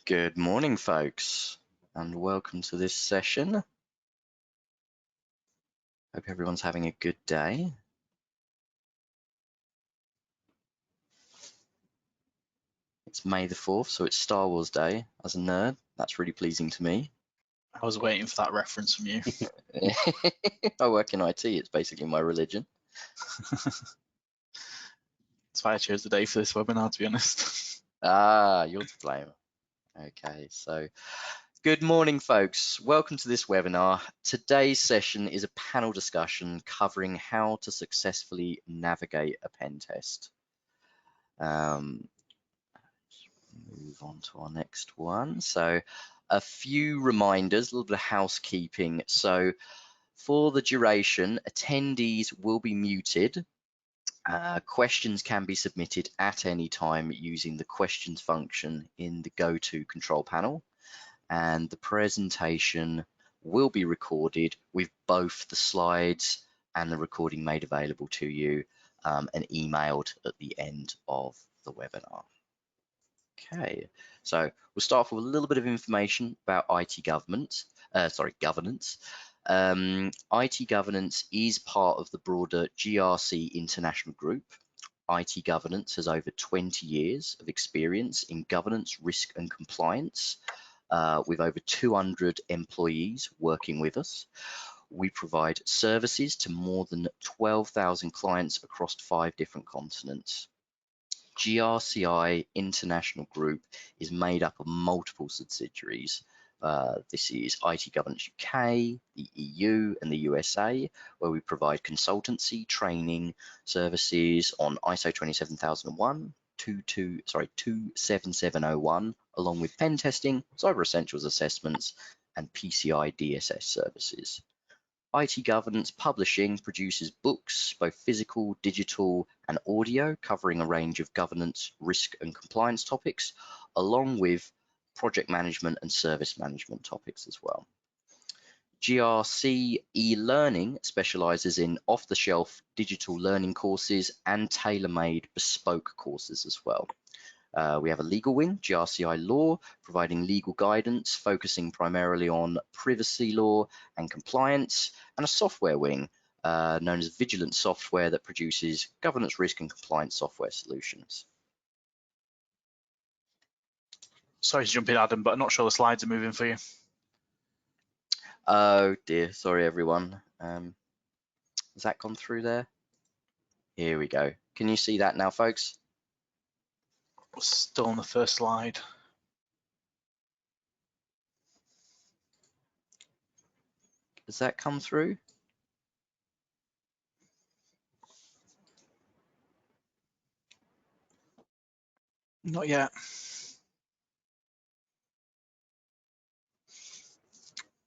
Good morning, folks, and welcome to this session. Hope everyone's having a good day. It's May the 4th, so it's Star Wars Day. As a nerd, that's really pleasing to me. I was waiting for that reference from you. I work in IT, it's basically my religion. That's why I chose the day for this webinar, to be honest. You're to blame. Okay, so good morning, folks. Welcome to this webinar. Today's session is a panel discussion covering how to successfully navigate a pen test. Move on to our next one. So a few reminders, a little bit of housekeeping. So for the duration, attendees will be muted. Questions can be submitted at any time using the questions function in the GoTo control panel. And the presentation will be recorded with both the slides and the recording made available to you and emailed at the end of the webinar. Okay, so we'll start off with a little bit of information about IT governance. IT governance is part of the broader GRC International Group. IT governance has over 20 years of experience in governance, risk and compliance, with over 200 employees working with us. We provide services to more than 12,000 clients across 5 different continents. GRCI International Group is made up of multiple subsidiaries. This is IT Governance UK, the EU and the USA, where we provide consultancy, training, services on ISO 27001, 27701, along with pen testing, cyber essentials assessments, and PCI DSS services. IT Governance Publishing produces books, both physical, digital, and audio, covering a range of governance, risk, and compliance topics, along with project management and service management topics as well. GRC e-learning specializes in off-the-shelf digital learning courses and tailor-made bespoke courses as well. We have a legal wing, GRCI Law, providing legal guidance, focusing primarily on privacy law and compliance, and a software wing known as Vigilant Software that produces governance, risk, and compliance software solutions. Sorry to jump in, Adam, but I'm not sure the slides are moving for you. Oh dear, sorry everyone. Has that gone through there? Here we go. Can you see that now, folks? We're still on the first slide. Does that come through? Not yet.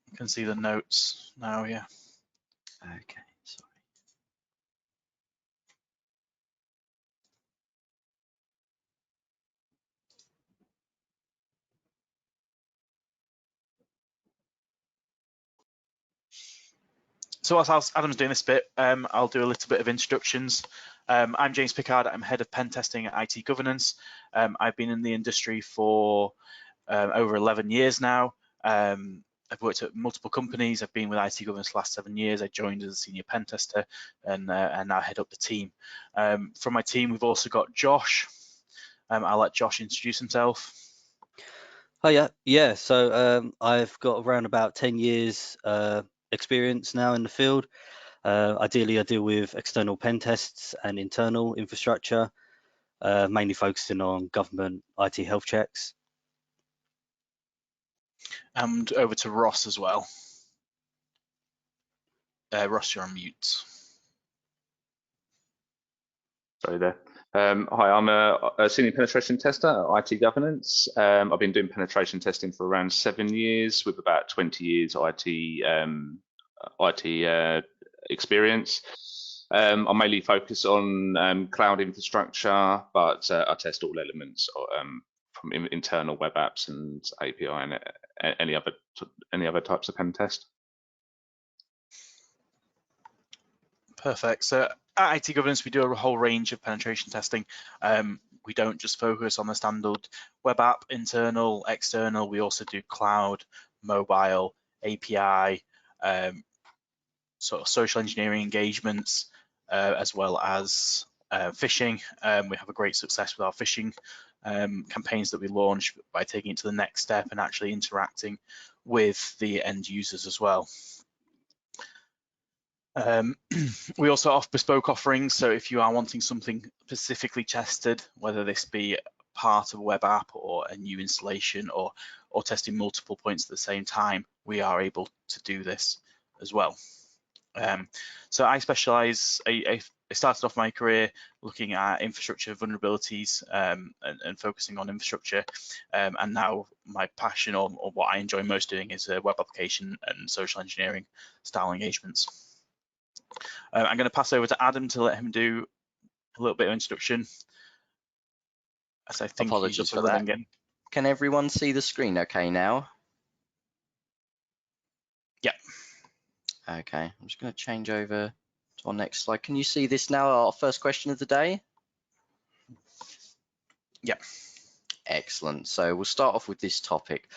You can see the notes now, yeah. Okay, sorry. So whilst Adam's doing this bit, I'll do a little bit of introductions. I'm James Pickard. I'm head of pen testing at IT Governance. I've been in the industry for over 11 years now. I've worked at multiple companies. I've been with IT Governance the last 7 years. I joined as a senior pen tester and now head up the team. From my team, we've also got Josh. I'll let Josh introduce himself. Hiya. Yeah, so I've got around about 10 years experience now in the field. Ideally, I deal with external pen tests and internal infrastructure, mainly focusing on government IT health checks. And over to Ross as well. Ross, you're on mute. Sorry there. Hi, I'm a senior penetration tester at IT Governance. I've been doing penetration testing for around 7 years with about 20 years IT experience. I mainly focus on cloud infrastructure, but I test all elements from internal web apps and API and any other types of pen test. Perfect. So at IT Governance, we do a whole range of penetration testing. we don't just focus on the standard web app, internal, external. We also do cloud, mobile, API, sort of social engineering engagements, as well as phishing. We have a great success with our phishing campaigns that we launch by taking it to the next step and actually interacting with the end users as well. We also offer bespoke offerings, so if you are wanting something specifically tested, whether this be part of a web app or a new installation or testing multiple points at the same time, we are able to do this as well. So I specialize, I started off my career looking at infrastructure vulnerabilities and focusing on infrastructure, and now my passion or what I enjoy most doing is web application and social engineering style engagements. I'm going to pass over to Adam to let him do a little bit of introduction, as I think Apologies he's for that. in. Can everyone see the screen okay now? Yeah. Okay, I'm just going to change over to our next slide. Can you see this now, our first question of the day? Yeah. Excellent. So we'll start off with this topic.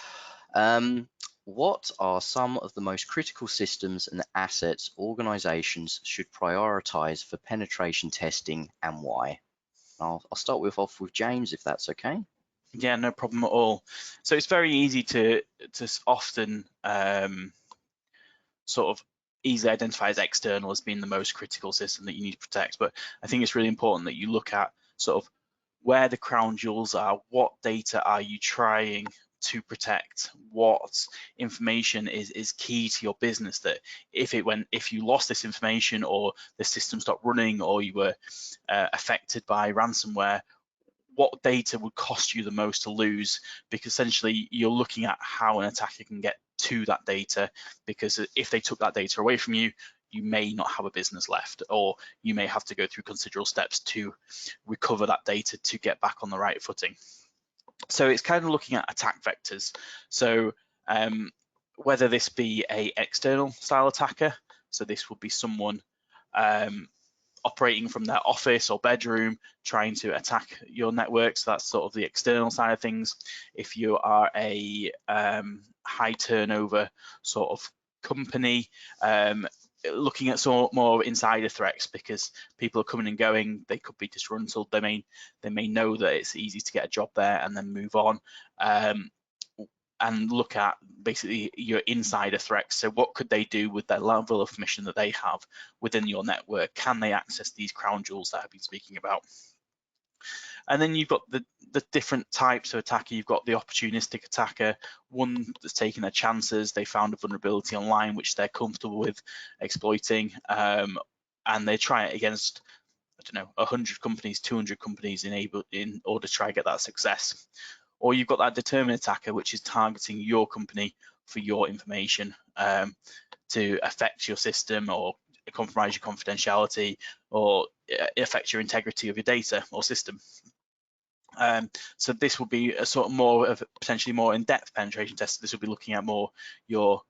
What are some of the most critical systems and assets organizations should prioritize for penetration testing, and why? I'll start off with James, if that's okay. Yeah, no problem at all. So it's very easy to often sort of easily identify as external as being the most critical system that you need to protect. But I think it's really important that you look at sort of where the crown jewels are, what data are you trying to protect, what information is key to your business, that if you lost this information or the system stopped running or you were affected by ransomware, what data would cost you the most to lose, because essentially you're looking at how an attacker can get to that data, because if they took that data away from you, you may not have a business left, or you may have to go through considerable steps to recover that data to get back on the right footing. So it's kind of looking at attack vectors. So whether this be a external style attacker, so this would be someone operating from their office or bedroom trying to attack your network, so that's sort of the external side of things. If you are a high turnover sort of company, looking at some more insider threats, because people are coming and going, they could be disgruntled, they may know that it's easy to get a job there and then move on, and look at basically your insider threats. So what could they do with their level of permission that they have within your network? Can they access these crown jewels that I've been speaking about? And then you've got the different types of attacker. You've got the opportunistic attacker, one that's taking their chances. They found a vulnerability online which they're comfortable with exploiting, and they try it against, I don't know, 100 companies, 200 companies in order to try and get that success. Or you've got that determined attacker, which is targeting your company for your information, to affect your system or compromise your confidentiality or affect your integrity of your data or system. So this will be a sort of more of potentially more in-depth penetration test. This will be looking at more your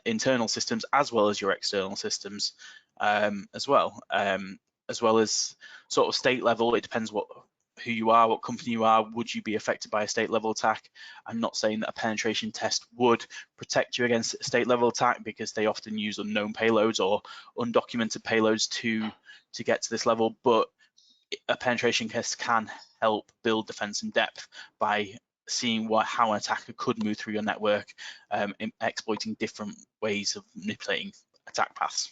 internal systems as well as your external systems, as well as sort of state level. It depends who you are, what company you are. Would you be affected by a state level attack? I'm not saying that a penetration test would protect you against a state level attack, because they often use unknown payloads or undocumented payloads to get to this level, but a penetration test can help build defense in depth by seeing how an attacker could move through your network, exploiting different ways of manipulating attack paths.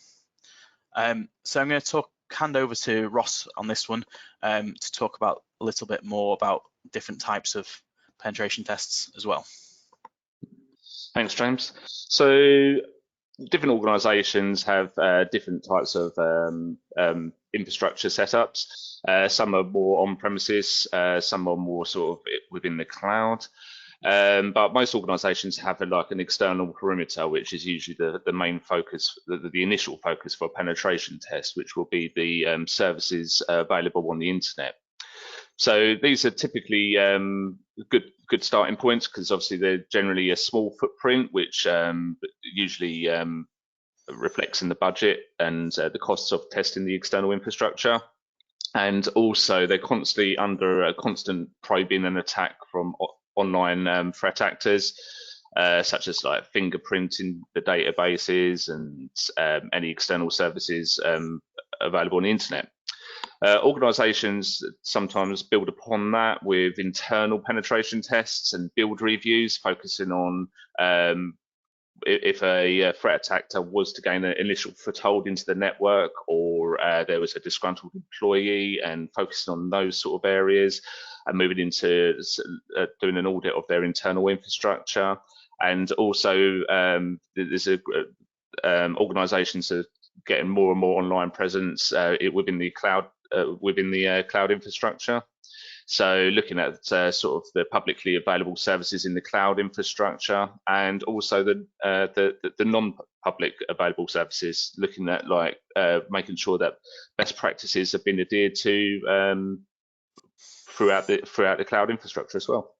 So I'm going to hand over to Ross on this one, to talk about a little bit more about different types of penetration tests as well. Thanks, James. So different organizations have different types of infrastructure setups. Some are more on premises, some are more sort of within the cloud. But most organizations have like an external perimeter, which is usually the main focus, the initial focus for a penetration test, which will be the services available on the internet. So these are typically good starting points, because obviously they're generally a small footprint, which usually reflects in the budget and the costs of testing the external infrastructure. and also they're constantly under a constant probing and attack from online threat actors, such as like fingerprinting the databases and any external services available on the internet. Organisations sometimes build upon that with internal penetration tests and build reviews, focusing on if a threat actor was to gain an initial foothold into the network, or there was a disgruntled employee, and focusing on those sort of areas, and moving into doing an audit of their internal infrastructure. And also there's organisations are getting more and more online presence within the cloud cloud infrastructure. So looking at sort of the publicly available services in the cloud infrastructure, and also the non-public available services, looking at like making sure that best practices have been adhered to throughout the cloud infrastructure as well.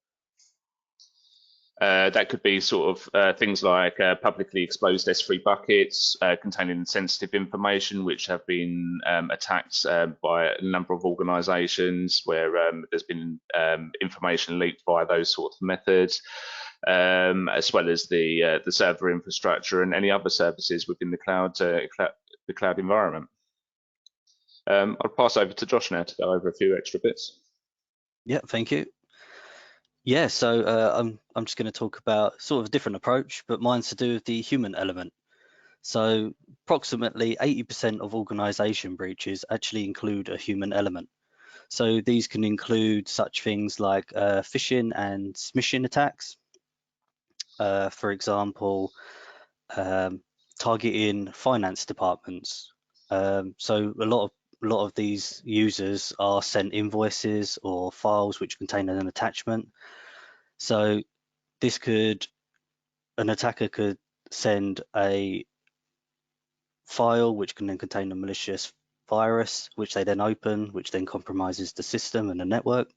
That could be sort of things like publicly exposed S3 buckets containing sensitive information, which have been attacked by a number of organisations where there's been information leaked via those sorts of methods, as well as the server infrastructure and any other services within the cloud environment. I'll pass over to Josh now to go over a few extra bits. Yeah, thank you. Yeah, so I'm just going to talk about sort of a different approach, but mine's to do with the human element. So approximately 80% of organization breaches actually include a human element. So these can include such things like phishing and smishing attacks. For example, targeting finance departments. So a lot of these users are sent invoices or files which contain an attachment. So this an attacker could send a file which can then contain a malicious virus, which they then open, which then compromises the system and the network.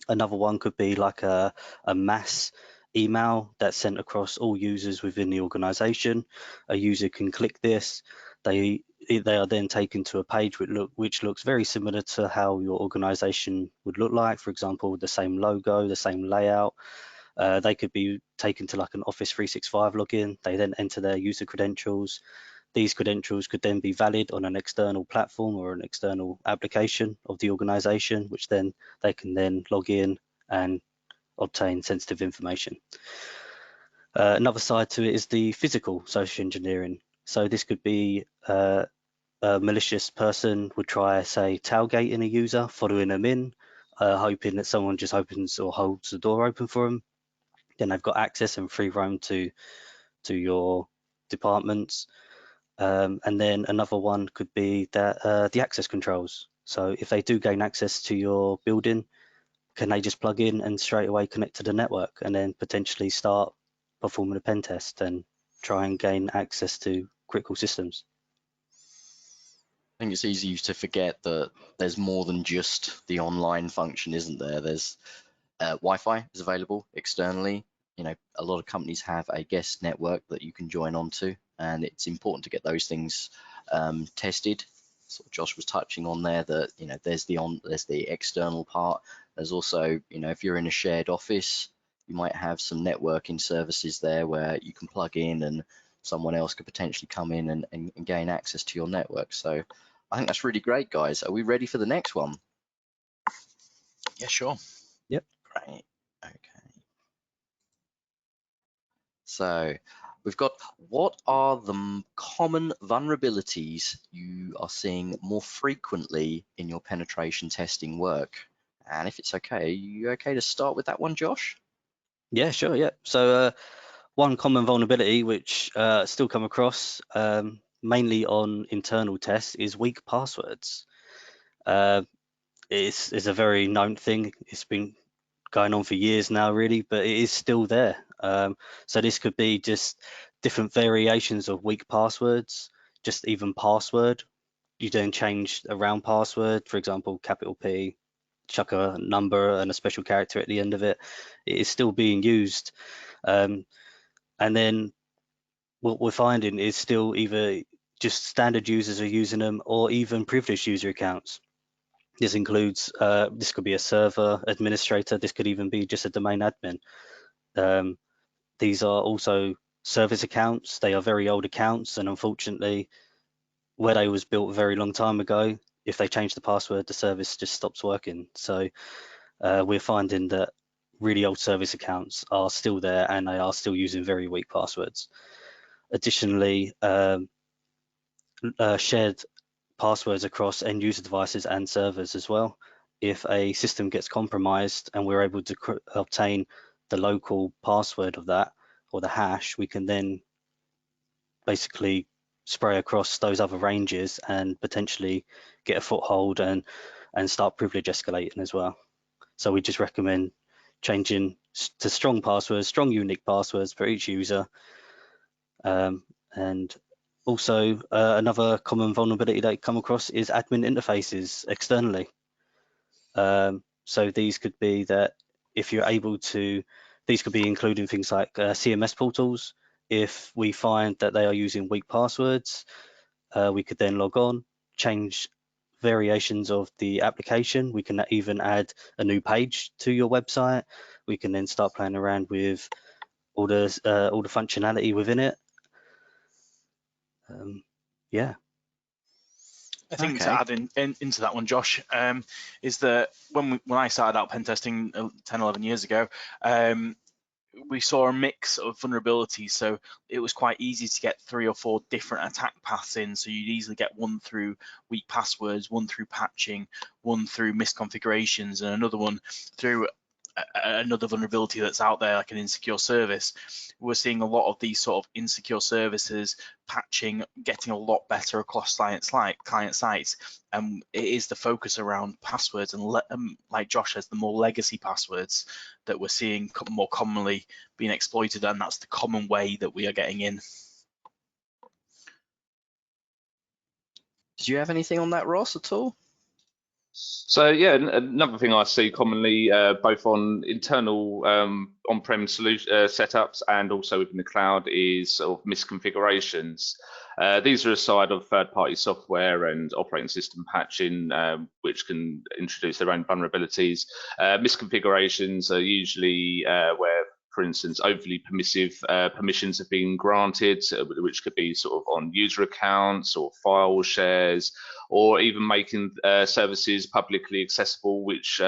Another one could be like a mass email that's sent across all users within the organization. A user can click this. They are then taken to a page which looks very similar to how your organization would look like. For example, the same logo, the same layout. They could be taken to like an Office 365 login. They then enter their user credentials. These credentials could then be valid on an external platform or an external application of the organization, which then they can then log in and obtain sensitive information. Another side to it is the physical social engineering. So this could be a malicious person would try, say, tailgating a user, following them in, hoping that someone just opens or holds the door open for them. Then they've got access and free roam to your departments. And then another one could be that the access controls. So if they do gain access to your building, can they just plug in and straight away connect to the network and then potentially start performing a pen test and try and gain access to critical systems? I think it's easy to forget that there's more than just the online function, isn't there? There's Wi-Fi is available externally. You know, a lot of companies have a guest network that you can join onto, and it's important to get those things tested. Sort of Josh was touching on there that, you know, there's the external part. There's also, you know, if you're in a shared office, you might have some networking services there where you can plug in and someone else could potentially come in and gain access to your network. So I think that's really great, guys. Are we ready for the next one? Yeah, sure. Yep. Great. Okay. So we've got, what are the common vulnerabilities you are seeing more frequently in your penetration testing work? And if it's okay, are you okay to start with that one, Josh? Yeah, sure. Yeah. So one common vulnerability which still come across mainly on internal tests is weak passwords. It's a very known thing. It's been going on for years now, really, but it is still there. So this could be just different variations of weak passwords, just even password. You then change around password, for example, capital P, chuck a number and a special character at the end of it. It is still being used. And then what we're finding is still either just standard users are using them or even privileged user accounts. This includes, this could be a server administrator, this could even be just a domain admin. These are also service accounts. They are very old accounts, and unfortunately, where they was built a very long time ago, if they change the password, the service just stops working. So we're finding that really old service accounts are still there, and they are still using very weak passwords. Additionally, shared passwords across end user devices and servers as well. If a system gets compromised and we're able to obtain the local password of that, or the hash, we can then basically spray across those other ranges and potentially get a foothold and start privilege escalating as well. So we just recommend changing to strong passwords, strong unique passwords for each user. And also another common vulnerability that you come across is admin interfaces externally. So these could be that if you're able to, these could be including things like CMS portals. If we find that they are using weak passwords, we could then log on, change variations of the application. We can even add a new page to your website. We can then start playing around with all the functionality within it. Yeah. I think to add into that one, Josh, is that when I started out pen testing 10, 11 years ago, we saw a mix of vulnerabilities. So it was quite easy to get 3 or 4 different attack paths in. So you'd easily get one through weak passwords, one through patching, one through misconfigurations, and another one through another vulnerability that's out there, like an insecure service. We're seeing a lot of these sort of insecure services patching getting a lot better across client sites. It is the focus around passwords and like Josh says, the more legacy passwords that we're seeing more commonly being exploited, and that's the common way that we are getting in. Did you have anything on that, Ross, at all? So yeah, another thing I see commonly, both on internal on-prem solution setups and also within the cloud, is sort of misconfigurations. These are a side of third-party software and operating system patching, which can introduce their own vulnerabilities. Misconfigurations are usually where, for instance, overly permissive permissions have been granted, which could be sort of on user accounts or file shares, or even making services publicly accessible which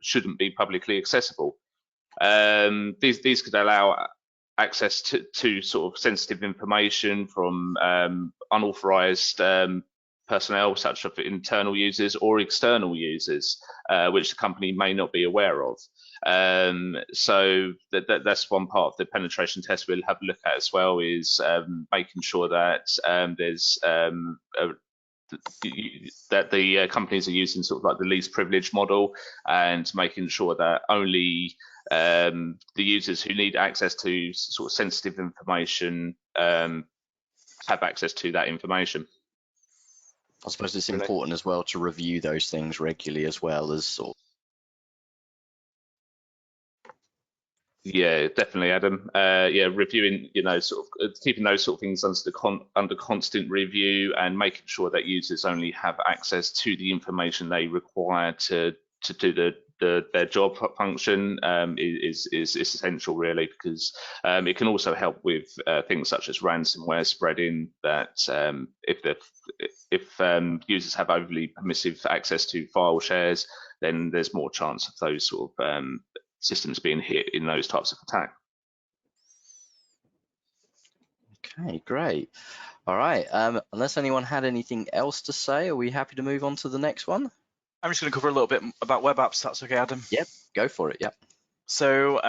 shouldn't be publicly accessible. These could allow access to sort of sensitive information from unauthorized personnel, such as internal users or external users, which the company may not be aware of. So that's one part of the penetration test we'll have a look at as well, is making sure that there's that the companies are using sort of like the least privilege model, and making sure that only the users who need access to sort of sensitive information have access to that information. I suppose it's important as well to review those things regularly, as well as sort of. Yeah, definitely, Adam. Yeah, reviewing, sort of keeping those sort of things under constant review, and making sure that users only have access to the information they require to do their job function is essential, really, because it can also help with things such as ransomware spreading. That if users have overly permissive access to file shares, then there's more chance of those sort of systems being hit in those types of attack. Okay, great. All right. Unless anyone had anything else to say, are we happy to move on to the next one? I'm just going to cover a little bit about web apps. That's okay, Adam? Yep, go for it. Yep. So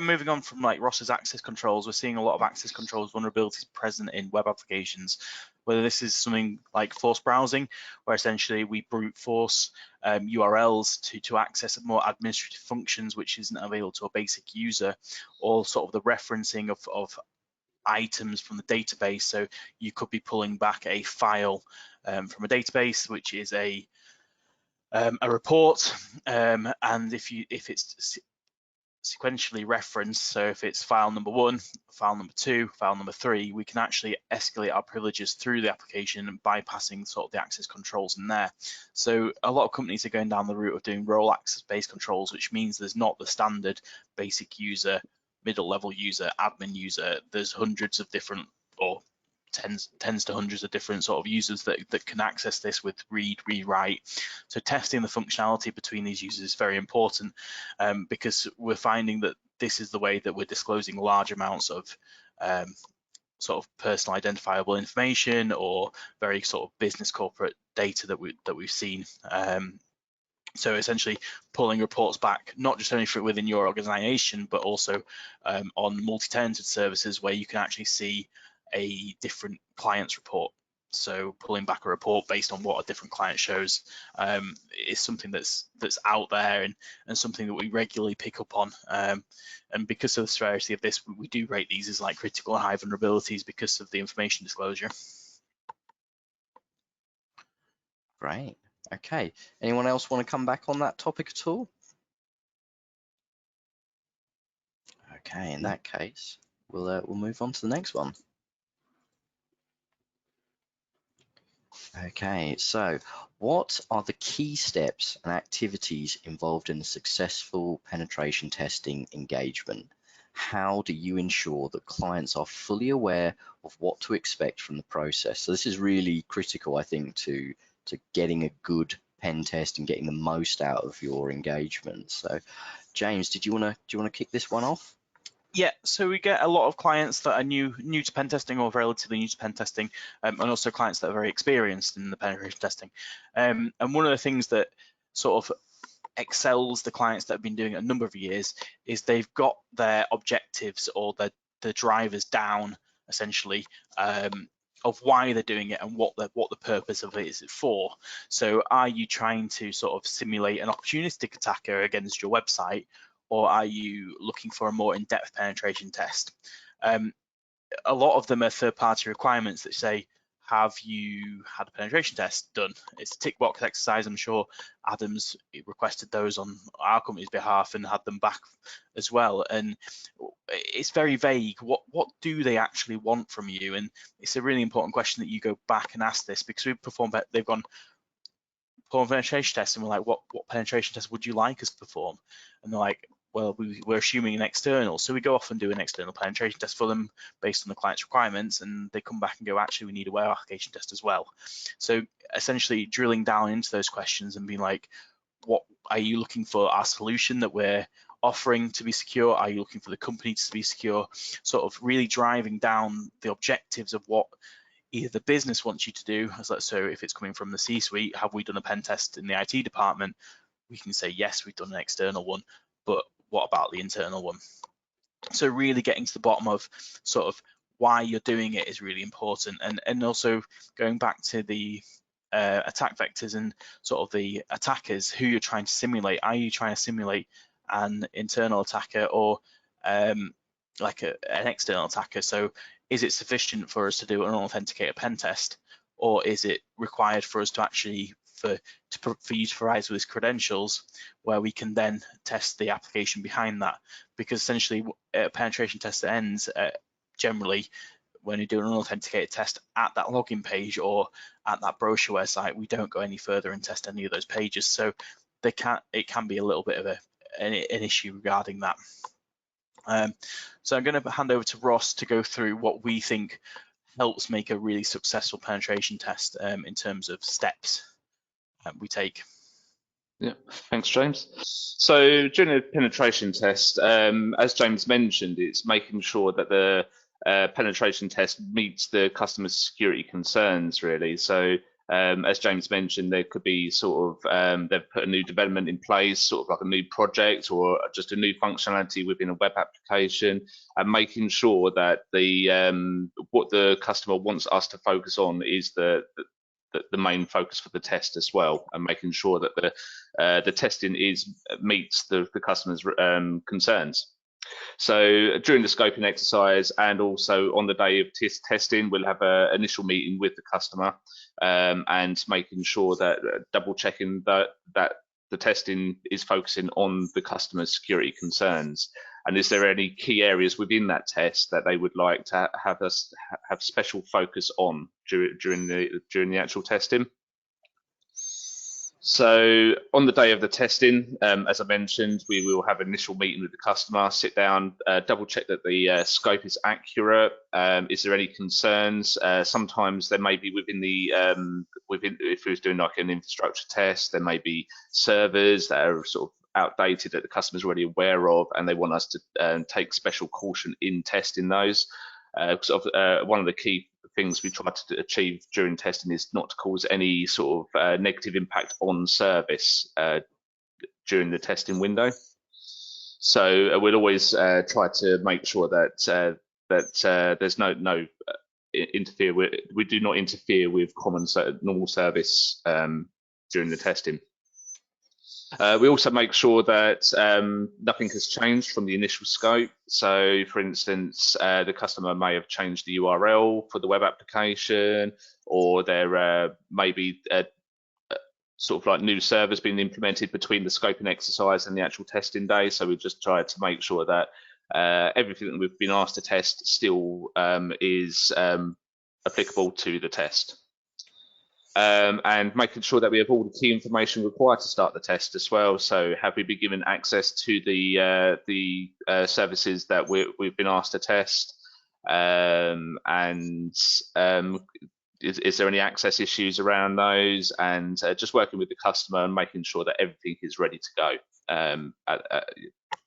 moving on from like Ross's access controls, we're seeing a lot of access controls vulnerabilities present in web applications. Whether this is something like force browsing, where essentially we brute force URLs to access more administrative functions which isn't available to a basic user, or sort of the referencing of items from the database. So you could be pulling back a file from a database, which is a report, and if it's sequentially referenced. So if it's file number 1, file number 2, file number 3, we can actually escalate our privileges through the application, bypassing sort of the access controls in there. So a lot of companies are going down the route of doing role access based controls, which means there's not the standard basic user, middle level user, admin user. There's hundreds of different, or tens to hundreds of different sort of users that can access this with read, rewrite. So testing the functionality between these users is very important, because we're finding that this is the way that we're disclosing large amounts of sort of personal identifiable information or very sort of business corporate data that we've seen. So essentially pulling reports back, not just only for within your organization, but also on multi-tenanted services where you can actually see a different client's report. So pulling back a report based on what a different client shows is something that's out there and something that we regularly pick up on. And because of the severity of this, we do rate these as like critical and high vulnerabilities because of the information disclosure. Great. Okay. Anyone else want to come back on that topic at all? Okay, in that case, we'll move on to the next one. Okay, so what are the key steps and activities involved in a successful penetration testing engagement? How do you ensure that clients are fully aware of what to expect from the process? So this is really critical, I think, to getting a good pen test and getting the most out of your engagement. So, James, did you want to kick this one off? Yeah, so we get a lot of clients that are new to pen testing or relatively new to pen testing, and also clients that are very experienced in the penetration testing. And one of the things that sort of excels the clients that have been doing it a number of years is they've got their objectives or the drivers down, essentially, of why they're doing it and what the purpose of it is for. So are you trying to sort of simulate an opportunistic attacker against your website, or are you looking for a more in-depth penetration test? A lot of them are third-party requirements that say, have you had a penetration test done? It's a tick box exercise. I'm sure Adam's requested those on our company's behalf and had them back as well. And it's very vague. What do they actually want from you? And it's a really important question that you go back and ask this, because they've gone perform a penetration test, and we're like, what penetration test would you like us to perform? And they're like, well, we're assuming an external. So we go off and do an external penetration test for them based on the client's requirements, and they come back and go, actually, we need a web application test as well. So essentially drilling down into those questions and being like, what are you looking for our solution that we're offering to be secure? Are you looking for the company to be secure? Sort of really driving down the objectives of what either the business wants you to do. So if it's coming from the C-suite, have we done a pen test in the IT department? We can say, yes, we've done an external one, but what about the internal one? So really getting to the bottom of sort of why you're doing it is really important. And also going back to the attack vectors and sort of the attackers, who you're trying to simulate. Are you trying to simulate an internal attacker or like an external attacker? So is it sufficient for us to do an authenticator pen test, or is it required for us to actually for you to provide us with credentials where we can then test the application behind that? Because essentially a penetration test ends generally when you do an authenticated test at that login page or at that brochureware site. We don't go any further and test any of those pages. So it can be a little bit of an issue regarding that. So I'm going to hand over to Ross to go through what we think helps make a really successful penetration test in terms of steps we take. Yeah, thanks, James. So during a penetration test, as James mentioned, it's making sure that the penetration test meets the customer's security concerns, really. So as James mentioned, there could be sort of, they've put a new development in place, sort of like a new project or just a new functionality within a web application, and making sure that what the customer wants us to focus on is the main focus for the test as well, and making sure that the testing meets the customer's concerns. So during the scoping exercise and also on the day of testing, we'll have an initial meeting with the customer and making sure that double checking that the testing is focusing on the customer's security concerns? And is there any key areas within that test that they would like to have us have special focus on during the actual testing? So on the day of the testing, as I mentioned, we will have an initial meeting with the customer, sit down, double check that the scope is accurate. Is there any concerns? Sometimes there may be within if we was doing like an infrastructure test, there may be servers that are sort of outdated that the customer's already aware of, and they want us to take special caution in testing those. One of the key things we try to achieve during testing is not to cause any sort of negative impact on service during the testing window. So we'll always try to make sure that there's no interfere with, we do not interfere with normal service during the testing. We also make sure that nothing has changed from the initial scope. So, for instance, the customer may have changed the URL for the web application, or there may be sort of like new servers being implemented between the scoping exercise and the actual testing day. So we just try to make sure that everything that we've been asked to test still is applicable to the test. And making sure that we have all the key information required to start the test as well. So have we been given access to the services that we've been asked to test? Is there any access issues around those? And just working with the customer and making sure that everything is ready to go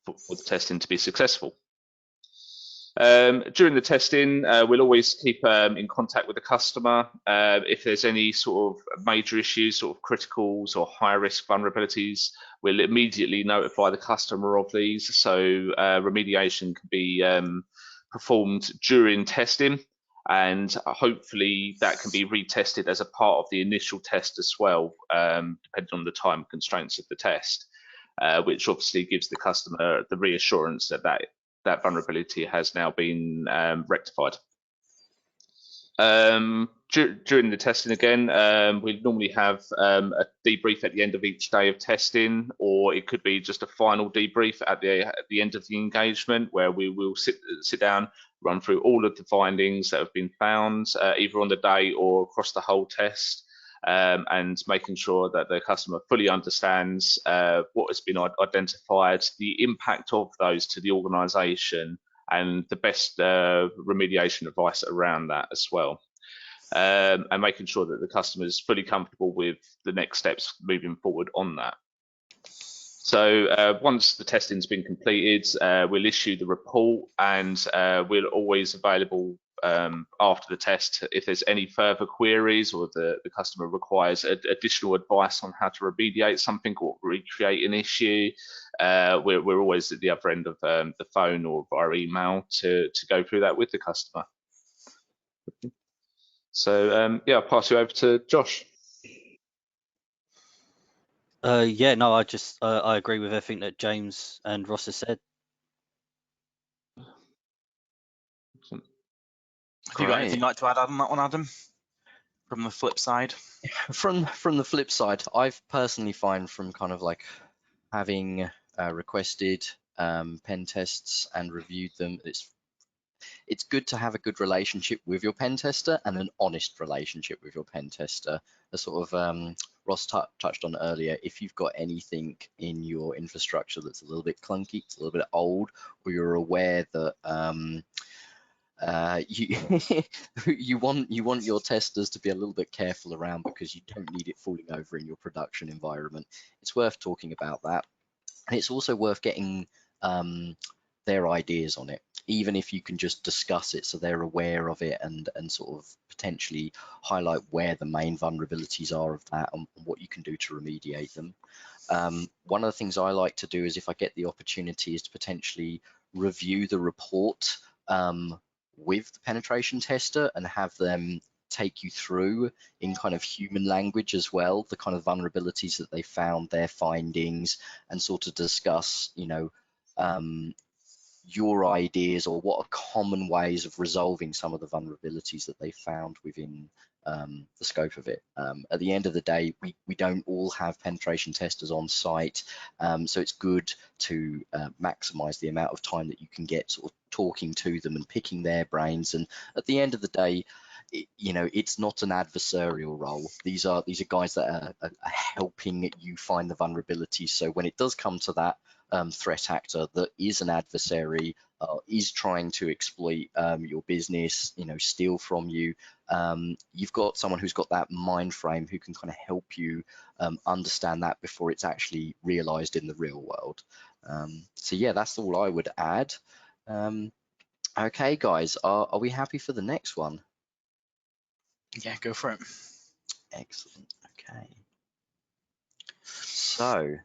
for the testing to be successful. During the testing, we'll always keep in contact with the customer. If there's any sort of major issues, sort of criticals or high risk vulnerabilities, we'll immediately notify the customer of these. So remediation can be performed during testing, and hopefully that can be retested as a part of the initial test as well, depending on the time constraints of the test, which obviously gives the customer the reassurance that that vulnerability has now been rectified. During the testing again, we normally have a debrief at the end of each day of testing, or it could be just a final debrief at the end of the engagement, where we will sit down, run through all of the findings that have been found, either on the day or across the whole test, and making sure that the customer fully understands what has been identified, the impact of those to the organisation, and the best remediation advice around that as well. And making sure that the customer is fully comfortable with the next steps moving forward on that. So once the testing's been completed, we'll issue the report, and we're always available after the test if there's any further queries or the customer requires additional advice on how to remediate something or recreate an issue. We're always at the other end of the phone or via email to go through that with the customer. So yeah, I'll pass you over to Josh. Yeah, no, I agree with everything that James and Ross have said. Have you got anything you'd like to add on that one, Adam? From the flip side? From the flip side, I've personally found from kind of like having requested pen tests and reviewed them, it's good to have a good relationship with your pen tester and an honest relationship with your pen tester. As sort of Ross touched on earlier, if you've got anything in your infrastructure that's a little bit clunky, it's a little bit old, or you're aware that you want your testers to be a little bit careful around because you don't need it falling over in your production environment, it's worth talking about that. And it's also worth getting their ideas on it, even if you can just discuss it so they're aware of it and sort of potentially highlight where the main vulnerabilities are of that and what you can do to remediate them. One of the things I like to do is, if I get the opportunity, is to potentially review the report with the penetration tester and have them take you through in kind of human language as well, the kind of vulnerabilities that they found, their findings, and sort of discuss, you know, your ideas or what are common ways of resolving some of the vulnerabilities that they found within the scope of it. At the end of the day, we don't all have penetration testers on site, so it's good to maximize the amount of time that you can get sort of talking to them and picking their brains. And at the end of the day, you know, it's not an adversarial role. These are guys that are helping you find the vulnerabilities. So when it does come to that threat actor that is an adversary, is trying to exploit your business, you know, steal from you, you've got someone who's got that mind frame who can kind of help you understand that before it's actually realized in the real world. So yeah, that's all I would add. Okay, guys, are we happy for the next one? Yeah, go for it. Excellent. Okay. So,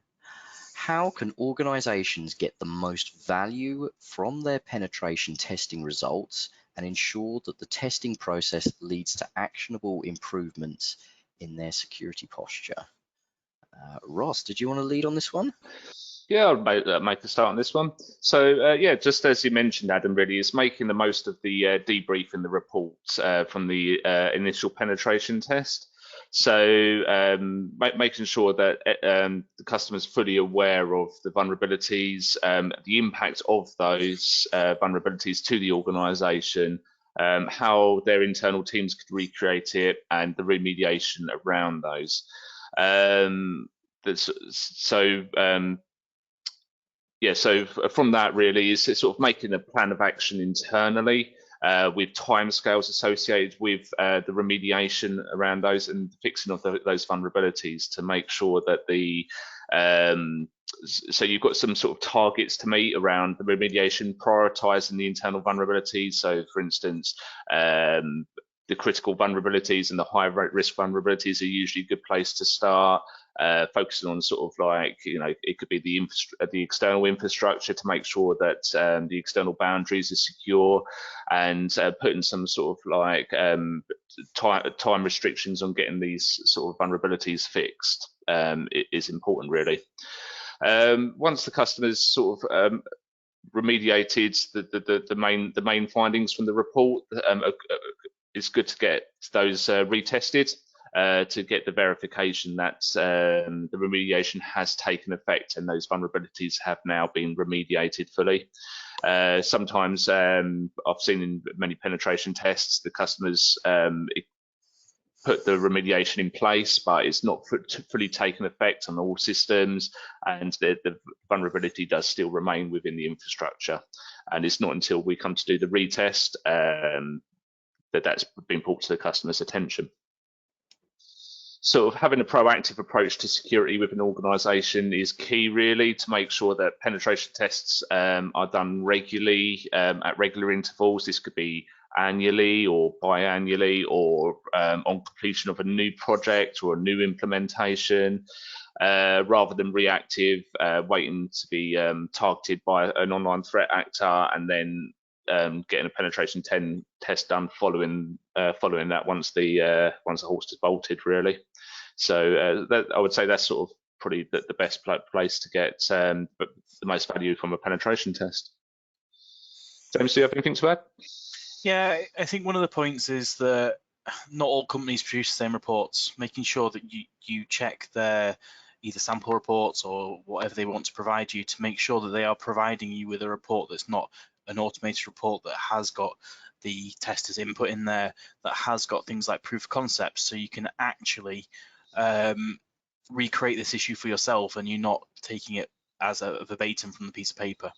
how can organizations get the most value from their penetration testing results and ensure that the testing process leads to actionable improvements in their security posture? Ross, did you want to lead on this one? Yeah, I'll make a start on this one. So yeah, just as you mentioned, Adam, really is making the most of the debrief in the reports from the initial penetration test. So making sure that the customer's fully aware of the vulnerabilities, the impact of those vulnerabilities to the organisation, how their internal teams could recreate it, and the remediation around those. Yeah, so from that really is sort of making a plan of action internally with timescales associated with the remediation around those and fixing of those vulnerabilities to make sure that the so you've got some sort of targets to meet around the remediation, prioritizing the internal vulnerabilities. So for instance, the critical vulnerabilities and the high risk vulnerabilities are usually a good place to start. Focusing on sort of like, you know, it could be the external infrastructure to make sure that the external boundaries are secure, and putting some sort of like time restrictions on getting these sort of vulnerabilities fixed is important really. Once the customer's sort of remediated the main findings from the report, it's good to get those retested to get the verification that the remediation has taken effect and those vulnerabilities have now been remediated fully. Sometimes I've seen in many penetration tests the customers put the remediation in place, but it's not fully taken effect on all systems, and the vulnerability does still remain within the infrastructure. And it's not until we come to do the retest that's been brought to the customer's attention. Sort of having a proactive approach to security with an organisation is key, really, to make sure that penetration tests are done regularly at regular intervals. This could be annually or biannually, or on completion of a new project or a new implementation, rather than reactive, waiting to be targeted by an online threat actor and then getting a penetration test done following that once the horse is bolted, really. So I would say that's sort of probably the best place to get the most value from a penetration test. James, do you have anything to add? Yeah, I think one of the points is that not all companies produce the same reports. Making sure that you check their either sample reports or whatever they want to provide you to make sure that they are providing you with a report that's not an automated report, that has got the tester's input in there, that has got things like proof of concept, so you can actually recreate this issue for yourself and you're not taking it as a verbatim from the piece of paper.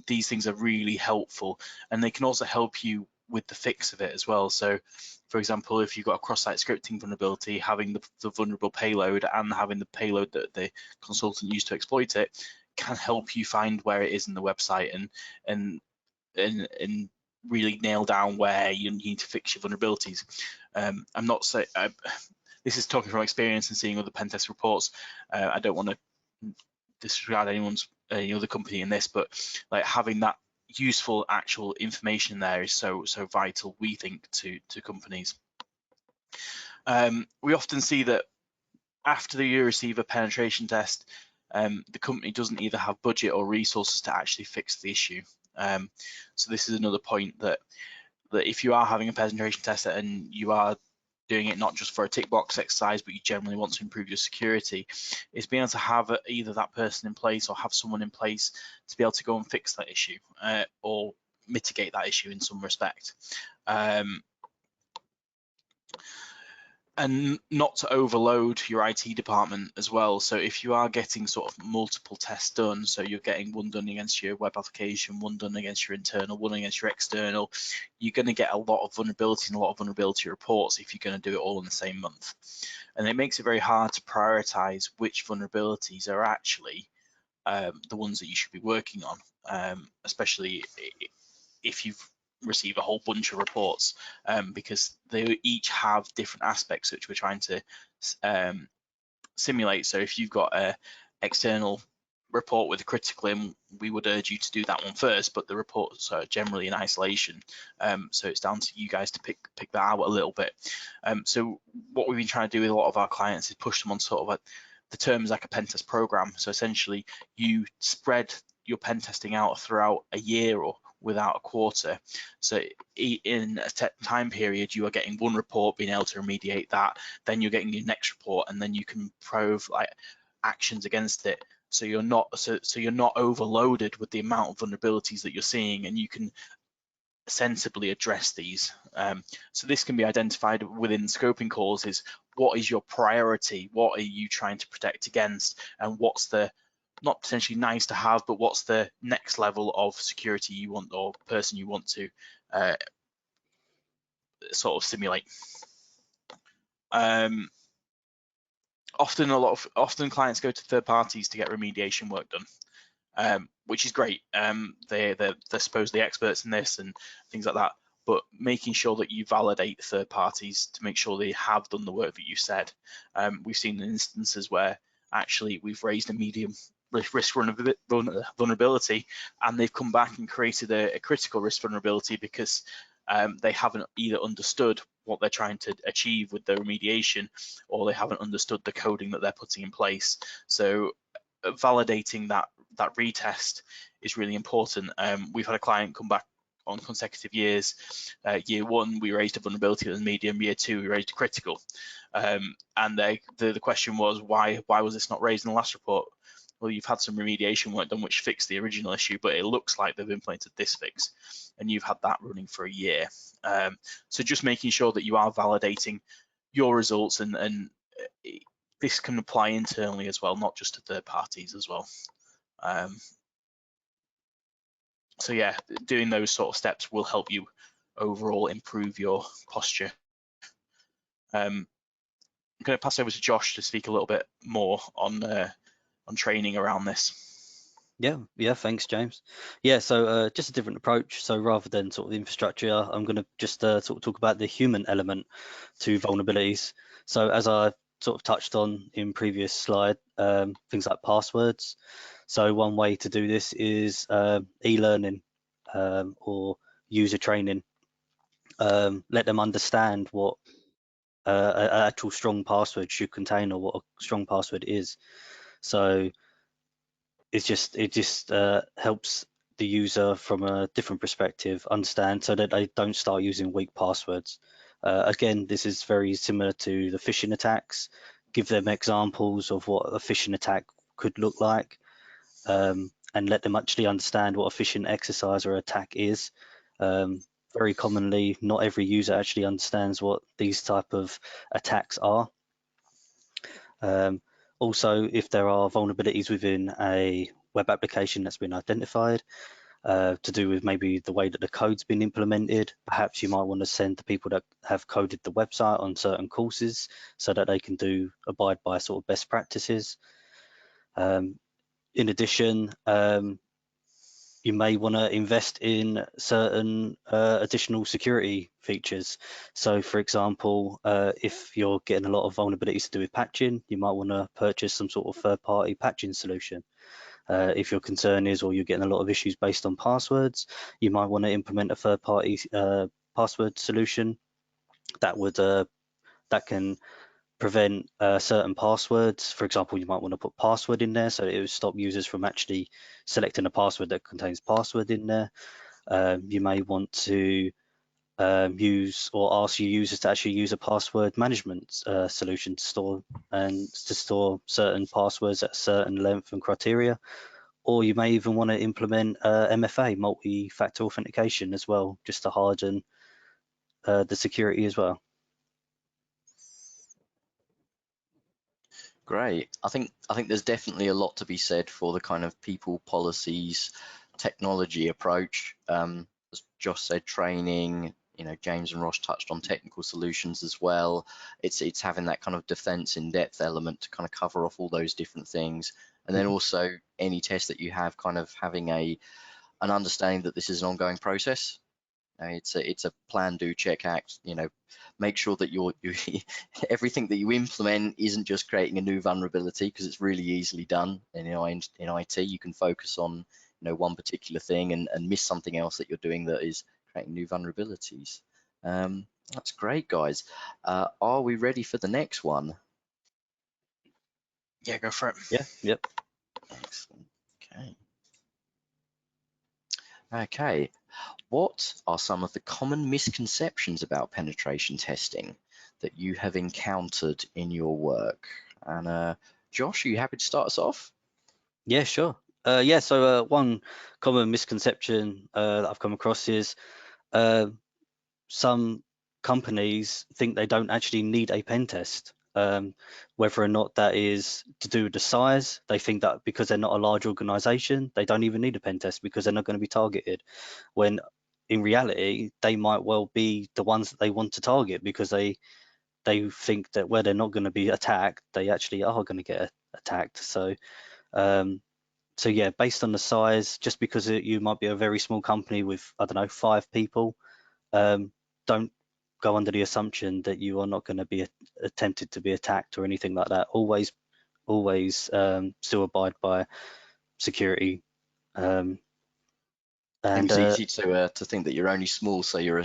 These things are really helpful, and they can also help you with the fix of it as well. So for example, if you've got a cross-site scripting vulnerability, having the vulnerable payload and having the payload that the consultant used to exploit it can help you find where it is in the website and really nail down where you need to fix your vulnerabilities. I'm not saying this is talking from experience and seeing other pen test reports. I don't want to disregard any other company in this, but like having that useful actual information there is so vital, we think, to companies. We often see that after you receive a penetration test, the company doesn't either have budget or resources to actually fix the issue. So this is another point that if you are having a penetration test and you are doing it not just for a tick box exercise, but you generally want to improve your security, is being able to have either that person in place or have someone in place to be able to go and fix that issue or mitigate that issue in some respect. And not to overload your IT department as well. So if you are getting sort of multiple tests done, so you're getting one done against your web application, one done against your internal, one against your external, you're going to get a lot of vulnerability and a lot of vulnerability reports if you're going to do it all in the same month. And it makes it very hard to prioritize which vulnerabilities are actually the ones that you should be working on, especially if you've receive a whole bunch of reports, because they each have different aspects which we're trying to simulate. So if you've got a external report with a critical in, we would urge you to do that one first, but the reports are generally in isolation, so it's down to you guys to pick that out a little bit. So what we've been trying to do with a lot of our clients is push them on sort of the terms like a pen test program. So essentially you spread your pen testing out throughout a year or without a quarter. So in a time period, you are getting one report, being able to remediate that, then you're getting your next report, and then you can prove like actions against it. So you're not overloaded with the amount of vulnerabilities that you're seeing, and you can sensibly address these. So this can be identified within scoping calls: is what is your priority, what are you trying to protect against, and what's the not potentially nice to have, but what's the next level of security you want or person you want to sort of simulate. Often clients go to third parties to get remediation work done, which is great. They're supposedly experts in this and things like that, but making sure that you validate third parties to make sure they have done the work that you said. We've seen instances where actually we've raised a medium risk vulnerability, and they've come back and created a critical risk vulnerability because they haven't either understood what they're trying to achieve with their remediation, or they haven't understood the coding that they're putting in place. So validating that retest is really important. We've had a client come back on consecutive years. Year one, we raised a vulnerability that was medium. Year two, we raised a critical. And the question was, why was this not raised in the last report? Well, you've had some remediation work done which fixed the original issue, but it looks like they've implemented this fix, and you've had that running for a year. So just making sure that you are validating your results, and this can apply internally as well, not just to third parties as well. So yeah, doing those sort of steps will help you overall improve your posture. I'm going to pass over to Josh to speak a little bit more on training around this. Yeah, thanks, James. Yeah, so just a different approach. So rather than sort of the infrastructure, I'm going to just sort of talk about the human element to vulnerabilities. So as I sort of touched on in previous slide, things like passwords. So one way to do this is e-learning or user training. Let them understand what an actual strong password should contain, or what a strong password is. So it just helps the user from a different perspective understand, so that they don't start using weak passwords. Again, this is very similar to the phishing attacks. Give them examples of what a phishing attack could look like, and let them actually understand what a phishing exercise or attack is. Very commonly, not every user actually understands what these type of attacks are. Also, if there are vulnerabilities within a web application that's been identified, to do with maybe the way that the code's been implemented, perhaps you might want to send the people that have coded the website on certain courses so that they can abide by sort of best practices. In addition, you may want to invest in certain additional security features. So for example, if you're getting a lot of vulnerabilities to do with patching, you might want to purchase some sort of third-party patching solution. If your concern is, or you're getting a lot of issues based on passwords, you might want to implement a third-party password solution that can prevent certain passwords. For example, you might want to put password in there, so it will stop users from actually selecting a password that contains password in there. You may want to use or ask your users to actually use a password management solution to store certain passwords at a certain length and criteria. Or you may even want to implement MFA, multi-factor authentication, as well, just to harden the security as well. Great. I think there's definitely a lot to be said for the kind of people, policies, technology approach. As Josh said, training. You know, James and Ross touched on technical solutions as well. It's having that kind of defense in-depth element to kind of cover off all those different things, and then also any test that you have, kind of having an understanding that this is an ongoing process. It's a plan, do, check, act. You know, make sure that you everything that you implement isn't just creating a new vulnerability, because it's really easily done. And in IT, you can focus on one particular thing and miss something else that you're doing that is creating new vulnerabilities. That's great, guys. Are we ready for the next one? Yeah, go for it. Yeah. Yep. Excellent. Okay. What are some of the common misconceptions about penetration testing that you have encountered in your work? And Josh, are you happy to start us off? Yeah, sure. Yeah, so one common misconception that I've come across is some companies think they don't actually need a pen test. Whether or not that is to do with the size, they think that because they're not a large organization, they don't even need a pen test because they're not going to be targeted. When in reality, they might well be the ones that they want to target, because they think that where they're not going to be attacked, they actually are going to get attacked. So yeah, based on the size, just because you might be a very small company with, I don't know, 5 people, don't go under the assumption that you are not going to be attempted to be attacked or anything like that. Always still abide by security. And it's easy to think that you're only small, so you're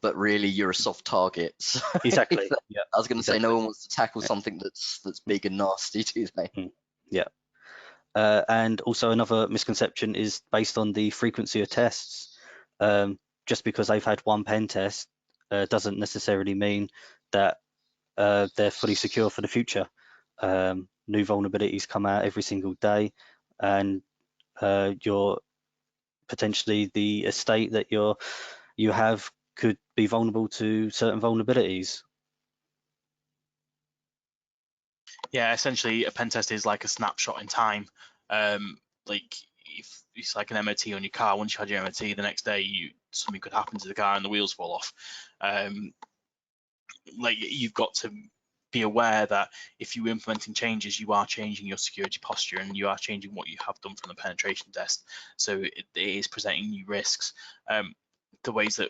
but really you're a soft target. So exactly. Yeah. I was going to exactly. say, no one wants to tackle something that's big and nasty, do they? Yeah. And also another misconception is based on the frequency of tests. Just because they've had one pen test doesn't necessarily mean that they're fully secure for the future. New vulnerabilities come out every single day, and you're potentially the estate that you have could be vulnerable to certain vulnerabilities. Yeah, essentially a pen test is like a snapshot in time. Like if it's like an MOT on your car, once you had your MOT, the next day something could happen to the car and the wheels fall off. Like you've got to be aware that if you're implementing changes, you are changing your security posture and you are changing what you have done from the penetration test. So it is presenting new risks. The ways that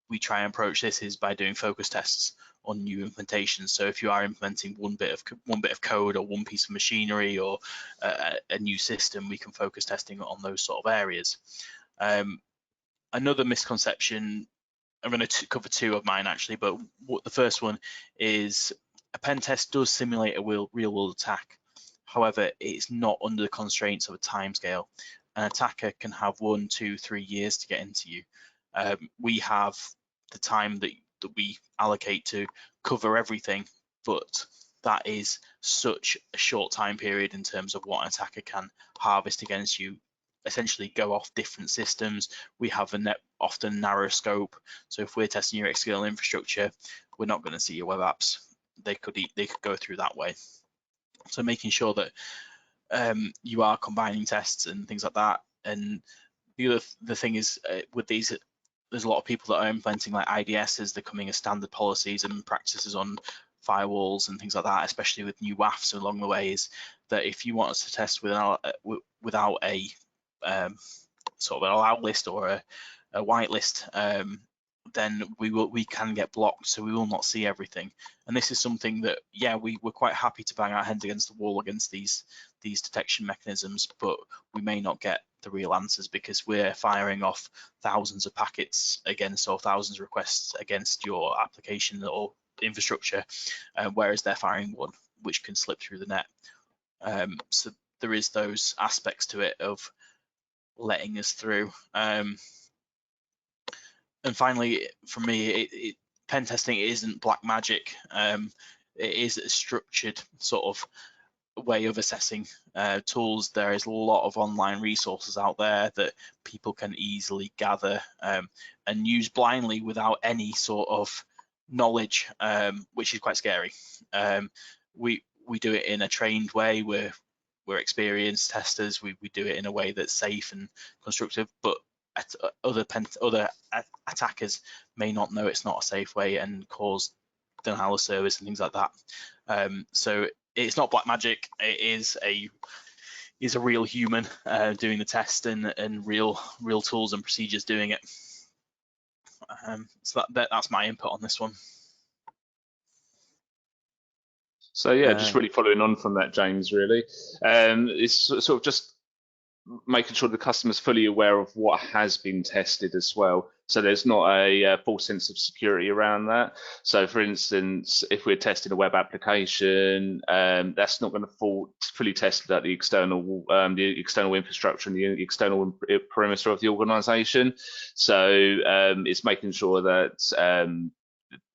we try and approach this is by doing focus tests on new implementations. So if you are implementing one bit of code or one piece of machinery or a new system, we can focus testing on those sort of areas. Another misconception, I'm going to cover 2 of mine actually, but the first one is a pen test does simulate a real world attack. However, it's not under the constraints of a timescale. An attacker can have 1, 2, 3 years to get into you. We have the time that we allocate to cover everything, but that is such a short time period in terms of what an attacker can harvest against you. Essentially go off different systems. We have a often narrow scope. So if we're testing your external infrastructure, we're not going to see your web apps. They could go through that way. So making sure that you are combining tests and things like that. And the thing is with these, there's a lot of people that are implementing like IDSs, they're coming as standard policies and practices on firewalls and things like that, especially with new WAFs along the way, is that if you want us to test without a sort of an allowed list or a whitelist, then we can get blocked, so we will not see everything. And this is something that, yeah, we're quite happy to bang our heads against the wall against these detection mechanisms, but we may not get the real answers because we're firing off thousands of packets against, or thousands of requests against your application or infrastructure, whereas they're firing one which can slip through the net. So there is those aspects to it of letting us through. And finally, for me, pen testing isn't black magic. It is a structured sort of way of assessing tools. There is a lot of online resources out there that people can easily gather and use blindly without any sort of knowledge, which is quite scary. We do it in a trained way. We're experienced testers. We do it in a way that's safe and constructive, but other attackers may not know it's not a safe way and cause denial of service and things like that. So it's not black magic. It is a real human doing the test and real tools and procedures doing it. So that's my input on this one. So yeah, just really following on from that, James. Really, it's sort of just making sure the customer's fully aware of what has been tested as well. So there's not a false sense of security around that. So for instance, if we're testing a web application, that's not going to fully tested at the external infrastructure and the external perimeter of the organization. So it's making sure that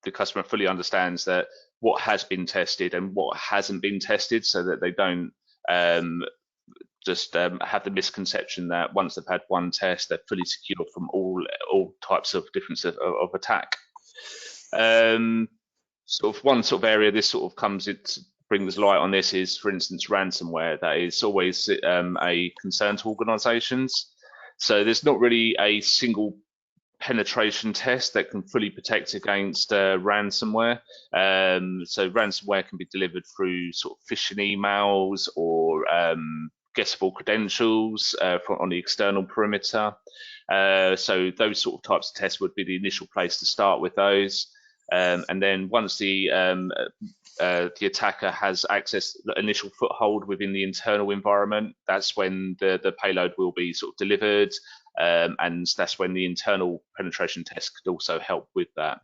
the customer fully understands that what has been tested and what hasn't been tested, so that they don't just have the misconception that once they've had one test, they're fully secure from all types of different of attack. Sort of one sort of area this sort of comes it brings light on this is, for instance, ransomware. That is always a concern to organisations. So there's not really a single penetration test that can fully protect against ransomware. So ransomware can be delivered through sort of phishing emails or guessable credentials on the external perimeter. So those sort of types of tests would be the initial place to start with those. And then once the attacker has access, the initial foothold within the internal environment, that's when the payload will be sort of delivered, and that's when the internal penetration test could also help with that.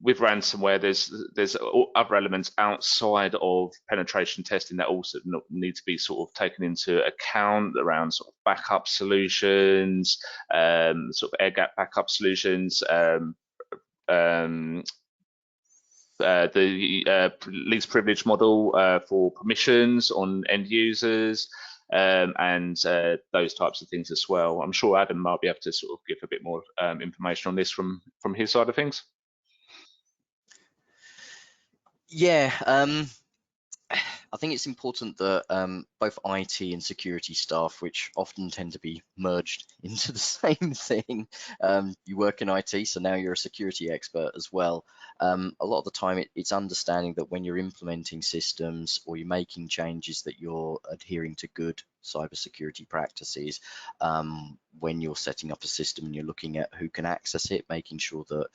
With ransomware, there's other elements outside of penetration testing that also need to be sort of taken into account around sort of backup solutions, sort of air gap backup solutions, the least privilege model for permissions on end users, and those types of things as well. I'm sure Adam might be able to sort of give a bit more information on this from his side of things. Yeah, I think it's important that both IT and security staff, which often tend to be merged into the same thing, you work in IT, so now you're a security expert as well. A lot of the time it's understanding that when you're implementing systems or you're making changes, that you're adhering to good cybersecurity practices. When you're setting up a system and you're looking at who can access it, making sure that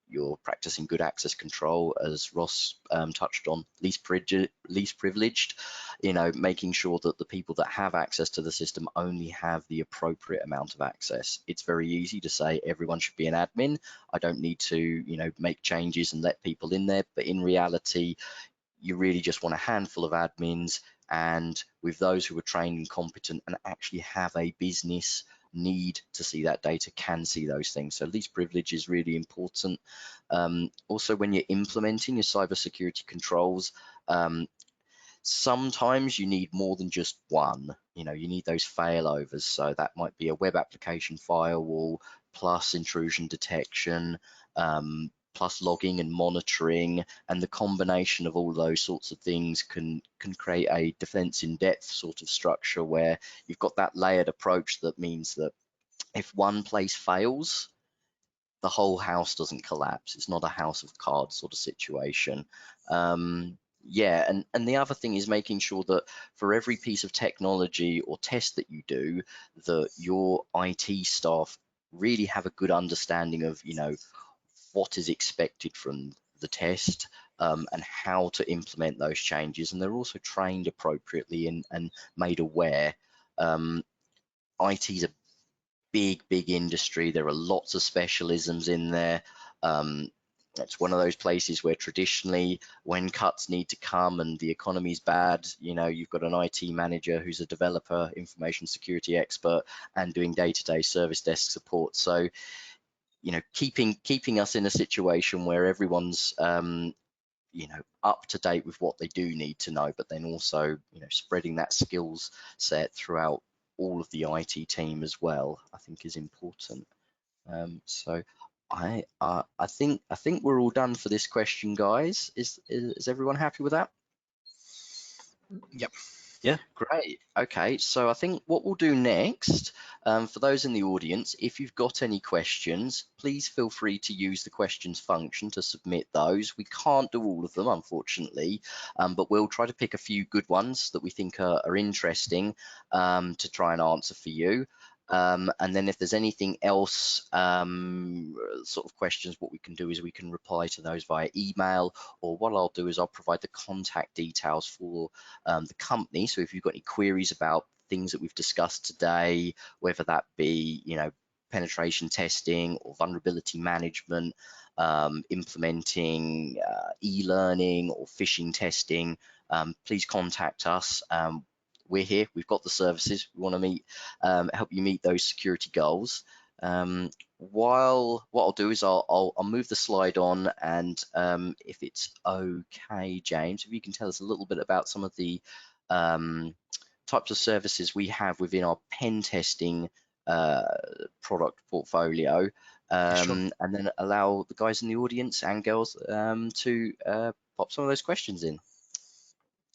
you're practicing good access control, as Ross touched on, least privileged, making sure that the people that have access to the system only have the appropriate amount of access. It's very easy to say everyone should be an admin. I don't need to, make changes and let people in there. But in reality, you really just want a handful of admins, and with those who are trained and competent and actually have a business need to see that data, can see those things. So least privilege is really important. Also, when you're implementing your cybersecurity controls, sometimes you need more than just one. You need those failovers. So that might be a web application firewall plus intrusion detection, plus logging and monitoring, and the combination of all those sorts of things can create a defense in depth sort of structure, where you've got that layered approach. That means that if one place fails, the whole house doesn't collapse. It's not a house of cards sort of situation. Yeah, and the other thing is making sure that for every piece of technology or test that you do, that your IT staff really have a good understanding of, what is expected from the test, and how to implement those changes. And they're also trained appropriately and made aware. IT is a big industry. There are lots of specialisms in there. it's one of those places where traditionally when cuts need to come and the economy's bad, you know, you've got an IT manager who's a developer, information security expert, and doing day-to-day service desk support. So, you know, keeping us in a situation where everyone's you know, up to date with what they do need to know, but then also, you know, spreading that skills set throughout all of the IT team as well, I think is important. So I think we're all done for this question, guys. Is everyone happy with that? Yep. Yeah. Great. Okay, so I think what we'll do next, for those in the audience, if you've got any questions, please feel free to use the questions function to submit those. We can't do all of them, unfortunately, but we'll try to pick a few good ones that we think are interesting to try and answer for you. And then if there's anything else, sort of questions, what we can do is we can reply to those via email, or what I'll do is I'll provide the contact details for the company. So if you've got any queries about things that we've discussed today, whether that be, you know, penetration testing or vulnerability management, implementing e-learning or phishing testing, please contact us. We're here, we've got the services, we want to help you meet those security goals. While what I'll do is I'll move the slide on, and if it's okay, James, if you can tell us a little bit about some of the types of services we have within our pen testing product portfolio, Sure. and then allow the guys in the audience and girls to pop some of those questions in.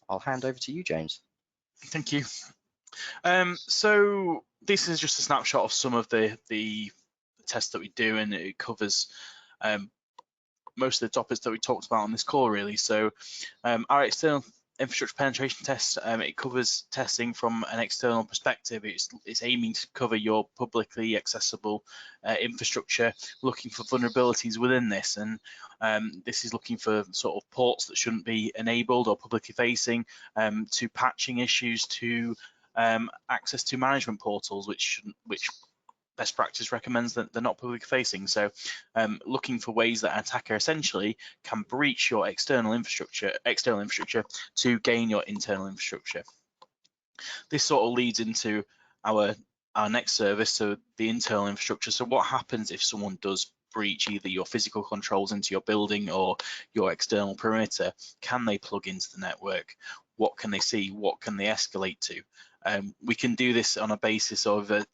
I'll hand over to you, James. Thank you. So this is just a snapshot of some of the tests that we do, and it covers most of the topics that we talked about on this call, really. So our external infrastructure penetration test, it covers testing from an external perspective. It's aiming to cover your publicly accessible infrastructure, looking for vulnerabilities within this, and this is looking for sort of ports that shouldn't be enabled or publicly facing, to patching issues, to access to management portals, which best practice recommends that they're not public facing. So looking for ways that an attacker essentially can breach your external infrastructure to gain your internal infrastructure. This sort of leads into our next service, so the internal infrastructure. So what happens if someone does breach either your physical controls into your building or your external perimeter? Can they plug into the network? What can they see? What can they escalate to? We can do this on a basis of a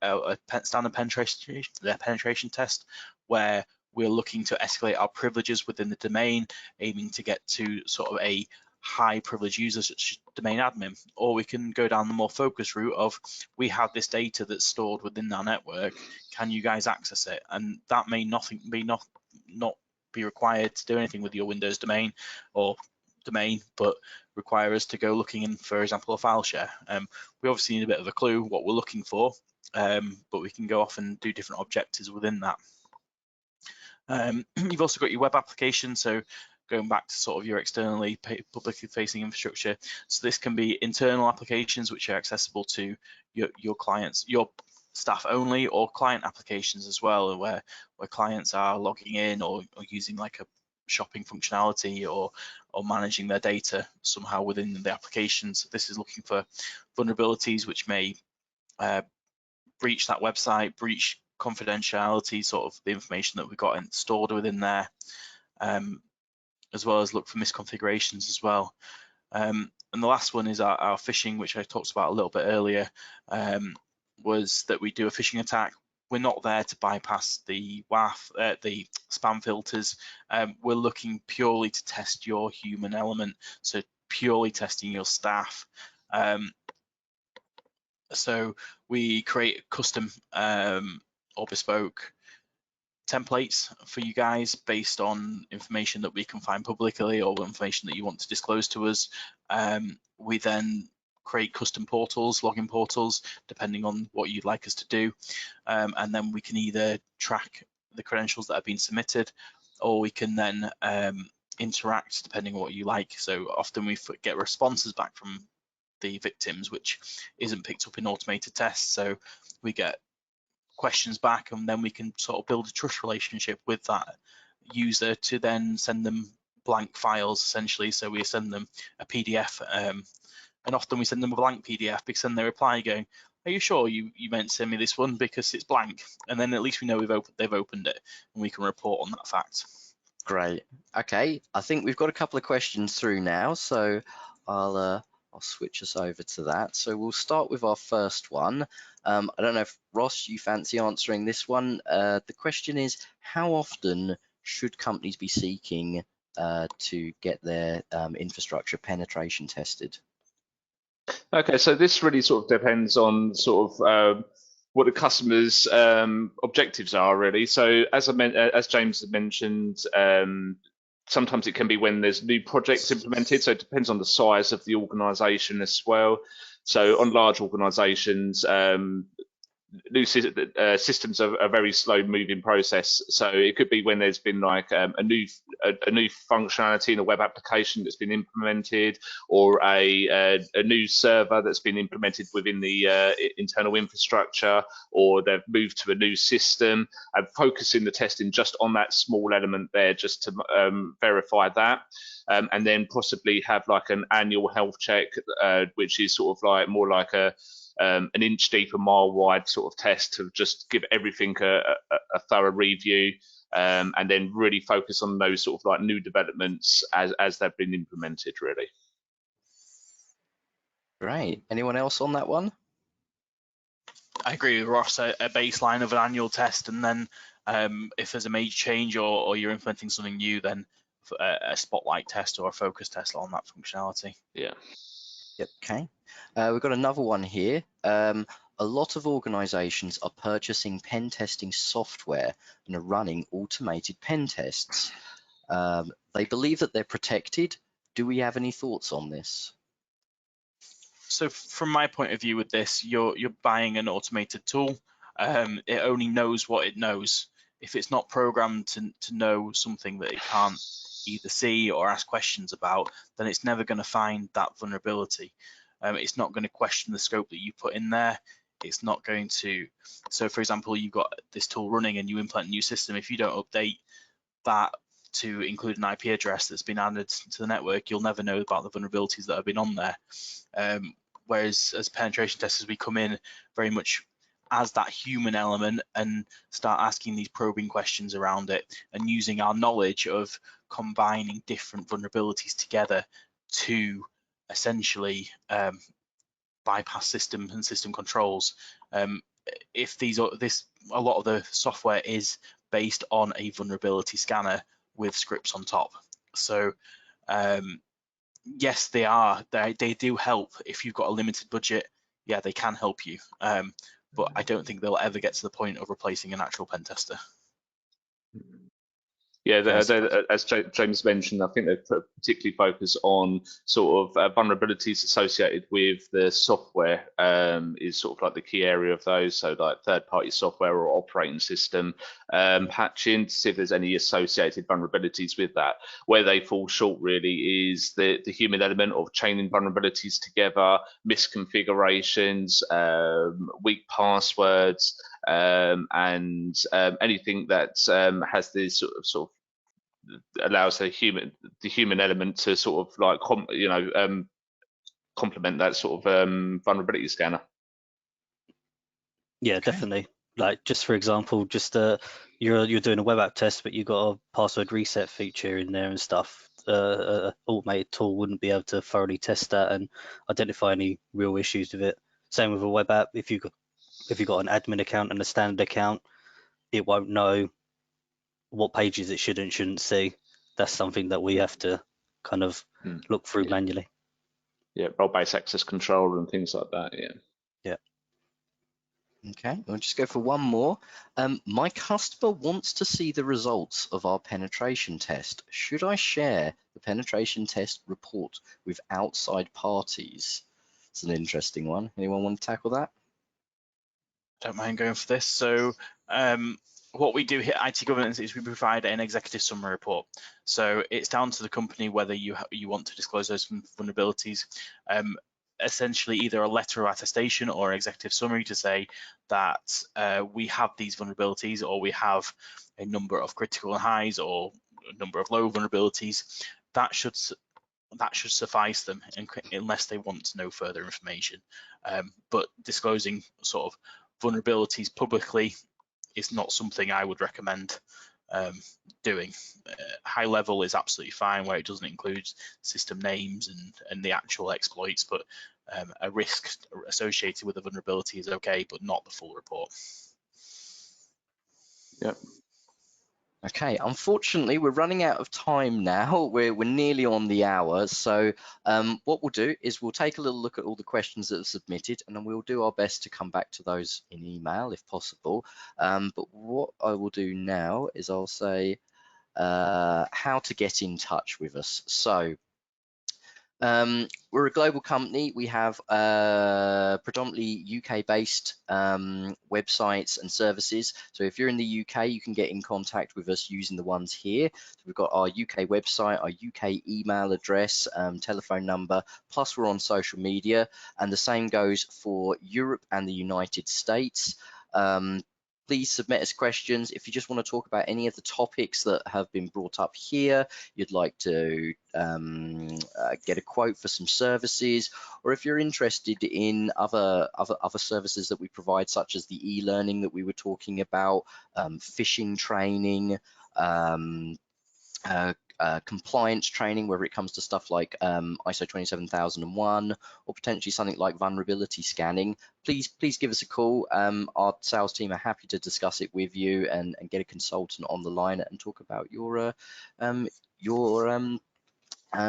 standard penetration test, where we're looking to escalate our privileges within the domain, aiming to get to sort of a high privilege user such as domain admin. Or we can go down the more focused route of, we have this data that's stored within our network, can you guys access it? And that may not be required to do anything with your Windows domain or domain, but require us to go looking in, for example, a file share. We obviously need a bit of a clue what we're looking for, but we can go off and do different objectives within that. You've also got your web application, so going back to sort of your externally publicly facing infrastructure. So this can be internal applications which are accessible to your clients, your staff only, or client applications as well, where clients are logging in or using like a shopping functionality or managing their data somehow within the applications. This is looking for vulnerabilities which may breach that website, breach confidentiality, sort of the information that we've got stored within there, as well as look for misconfigurations as well. And the last one is our phishing, which I talked about a little bit earlier, was that we do a phishing attack. We're not there to bypass the WAF, the spam filters. We're looking purely to test your human element, so purely testing your staff. So we create custom or bespoke templates for you guys based on information that we can find publicly or information that you want to disclose to us. We then create custom portals, login portals, depending on what you'd like us to do. And then we can either track the credentials that have been submitted, or we can then interact depending on what you like. So often we get responses back from the victims, which isn't picked up in automated tests. So we get questions back, and then we can sort of build a trust relationship with that user to then send them blank files essentially. So we send them a PDF, and often we send them a blank PDF because then they reply going, "Are you sure you meant to send me this one because it's blank?" And then at least we know they've opened it and we can report on that fact. Great. Okay, I think we've got a couple of questions through now, so I'll switch us over to that. So we'll start with our first one. I don't know if Ross, you fancy answering this one. The question is, how often should companies be seeking to get their infrastructure penetration tested? Okay, so this really sort of depends on sort of what the customer's objectives are, really. So as James had mentioned, sometimes it can be when there's new projects implemented. So it depends on the size of the organisation as well. So on large organisations, new systems are a very slow moving process. So it could be when there's been like a new functionality in a web application that's been implemented, or a new server that's been implemented within the internal infrastructure, or they've moved to a new system, and focusing the testing just on that small element there, just to verify that. And then possibly have like an annual health check, which is sort of like more like an inch deep, a mile wide sort of test to just give everything a thorough review, and then really focus on those sort of like new developments as they've been implemented, really. Great. Anyone else on that one? I agree with Ross, a baseline of an annual test, and then if there's a major change or you're implementing something new, then a spotlight test or a focus test on that functionality. Yeah. Yep. Okay. We've got another one here. A lot of organizations are purchasing pen testing software and are running automated pen tests. They believe that they're protected. Do we have any thoughts on this? So from my point of view with this, you're buying an automated tool. It only knows what it knows. If it's not programmed to know something that it can't either see or ask questions about, then it's never going to find that vulnerability. It's not going to question the scope that you put in there. It's not going to. So for example, you've got this tool running and you implement a new system. If you don't update that to include an IP address that's been added to the network, you'll never know about the vulnerabilities that have been on there. Whereas as penetration testers, we come in very much as that human element and start asking these probing questions around it and using our knowledge of combining different vulnerabilities together to essentially bypass systems and system controls. If a lot of the software is based on a vulnerability scanner with scripts on top. So yes, they are. They do help. If you've got a limited budget, yeah, they can help you. But I don't think they'll ever get to the point of replacing an actual pen tester. Yeah, as James mentioned, I think they particularly focus on sort of vulnerabilities associated with the software, is sort of like the key area of those. So like third-party software or operating system patching to see if there's any associated vulnerabilities with that. Where they fall short really is the human element of chaining vulnerabilities together, misconfigurations, weak passwords, and anything that has this sort of allows the human element to sort of like complement that sort of vulnerability scanner. Yeah, Okay. definitely. Like just for example, just you're doing a web app test, but you've got a password reset feature in there and stuff. Automated tool wouldn't be able to thoroughly test that and identify any real issues with it. Same with a web app. If you've got an admin account and a standard account, it won't know what pages it should and shouldn't see. That's something that we have to kind of look through manually. Yeah, role-based access control and things like that. Yeah. Yeah. Okay, we'll just go for one more. My customer wants to see the results of our penetration test. Should I share the penetration test report with outside parties? It's an interesting one. Anyone want to tackle that? Don't mind going for this. So what we do here at IT Governance is we provide an executive summary report. So it's down to the company whether you want to disclose those vulnerabilities. essentially either a letter of attestation or an executive summary to say that we have these vulnerabilities, or we have a number of critical highs or a number of low vulnerabilities. That should suffice them, unless they want to know further information. But disclosing sort of vulnerabilities publicly is not something I would recommend doing. High level is absolutely fine, where it doesn't include system names and the actual exploits, but a risk associated with a vulnerability is okay, but not the full report. Yep. Okay, unfortunately, we're running out of time now. We're nearly on the hour. So what we'll do is we'll take a little look at all the questions that are submitted, and then we'll do our best to come back to those in email if possible. But what I will do now is I'll say how to get in touch with us. So we're a global company. We have predominantly UK-based websites and services. So if you're in the UK, you can get in contact with us using the ones here. So we've got our UK website, our UK email address, telephone number, plus we're on social media. And the same goes for Europe and the United States. Please submit us questions. If you just want to talk about any of the topics that have been brought up here, you'd like to get a quote for some services, or if you're interested in other services that we provide, such as the e-learning that we were talking about, phishing training, compliance training, whether it comes to stuff like ISO 27001 or potentially something like vulnerability scanning, please give us a call. Our sales team are happy to discuss it with you and get a consultant on the line and talk about your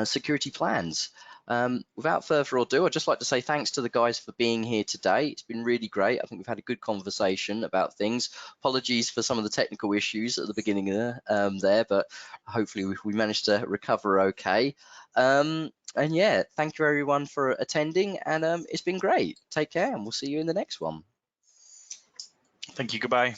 security plans. Without further ado, I'd just like to say thanks to the guys for being here today. It's been really great. I think we've had a good conversation about things. Apologies for some of the technical issues at the beginning there, but hopefully we managed to recover okay. And yeah, thank you everyone for attending, and it's been great. Take care, and we'll see you in the next one. Thank you. Goodbye.